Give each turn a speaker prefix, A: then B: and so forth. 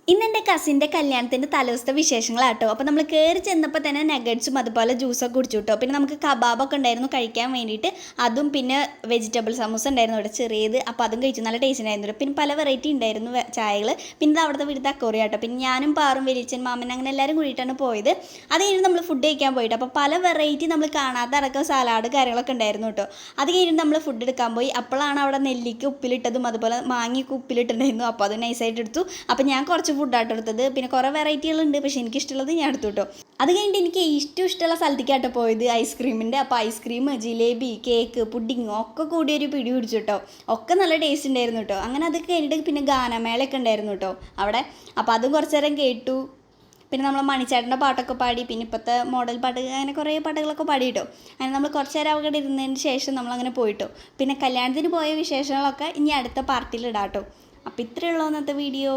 A: ഇന്നെൻ്റെ കസിൻ്റെ കല്യാണത്തിൻ്റെ തലേദിവസത്തെ വിശേഷങ്ങളാട്ടോ. അപ്പോൾ നമ്മൾ കയറി ചെന്നപ്പോൾ തന്നെ നഗറ്റ്സും അതുപോലെ ജ്യൂസൊക്കെ കുടിച്ചു കേട്ടോ. പിന്നെ നമുക്ക് കബാബൊക്കെ ഉണ്ടായിരുന്നു കഴിക്കാൻ വേണ്ടിയിട്ട്. അതും പിന്നെ വെജിറ്റബിൾ സമൂസ ഉണ്ടായിരുന്നു ഇവിടെ ചെറിയത്. അപ്പോൾ അതും കഴിച്ചു, നല്ല ടേസ്റ്റ് ഉണ്ടായിരുന്നു. പിന്നെ പല വെറൈറ്റി ഉണ്ടായിരുന്നു ചായകൾ. പിന്നെ അവിടുത്തെ വീട്ടിൽ അക്കോറി കേട്ടോ. പിന്നെ ഞാനും പാറും വലിയച്ഛൻ മാമൻ അങ്ങനെ എല്ലാവരും കൂടിയിട്ടാണ് പോയത്. അത് കഴിഞ്ഞ് നമ്മൾ ഫുഡ് കഴിക്കാൻ പോയിട്ട് അപ്പോൾ പല വെറൈറ്റി നമ്മൾ കാണാത്ത അടക്കം സലാഡ് കാര്യങ്ങളൊക്കെ ഉണ്ടായിരുന്നു കേട്ടോ. അത് കഴിഞ്ഞിട്ട് നമ്മൾ ഫുഡ് എടുക്കാൻ പോയി. അപ്പോഴാണ് അവിടെ നെല്ലിക്ക് ഉപ്പിലിട്ടതും അതുപോലെ മാങ്ങിയൊക്കെ ഉപ്പിലിട്ടുണ്ടായിരുന്നു. അപ്പോൾ അത് നൈസായിട്ട് എടുത്തു. അപ്പോൾ ഞാൻ കുറച്ച് ഫുഡായിട്ട് എടുത്തത്. പിന്നെ കുറേ വെറൈറ്റികളുണ്ട്, പക്ഷേ എനിക്കിഷ്ടമുള്ളത് ഞാൻ എടുത്തു കേട്ടോ. അത് കഴിഞ്ഞിട്ട് എനിക്ക് ഇഷ്ടമുള്ള സ്ഥലത്തേക്കാട്ടോ പോയത് ഐസ്ക്രീമിൻ്റെ. അപ്പോൾ ഐസ്ക്രീം, ജിലേബി, കേക്ക്, പുഡിങ് ഒക്കെ കൂടി ഒരു പിടി പിടിച്ചു കേട്ടോ. ഒക്കെ നല്ല ടേസ്റ്റ് ഉണ്ടായിരുന്നു കേട്ടോ. അങ്ങനെ അത് കഴിഞ്ഞിട്ട് പിന്നെ ഗാനമേളയൊക്കെ ഉണ്ടായിരുന്നു കേട്ടോ അവിടെ. അപ്പോൾ അതും കുറച്ച് നേരം കേട്ടു. പിന്നെ നമ്മൾ മണിച്ചേട്ടൻ്റെ പാട്ടൊക്കെ പാടി. പിന്നെ ഇപ്പോഴത്തെ മോഡൽ പാട്ട് അങ്ങനെ കുറേ പാട്ടുകളൊക്കെ പാടി കേട്ടോ. അങ്ങനെ നമ്മൾ കുറച്ച് നേരം അവിടെ ഇരുന്നതിന് ശേഷം നമ്മളങ്ങനെ പോയിട്ടോ. പിന്നെ കല്യാണത്തിന് പോയ വിശേഷങ്ങളൊക്കെ ഇനി അടുത്ത പാർട്ടിയിൽ ഇടാം കേട്ടോ. അപ്പോൾ ഇത്രയേ ഉള്ളൂ ഇന്നത്തെ വീഡിയോ.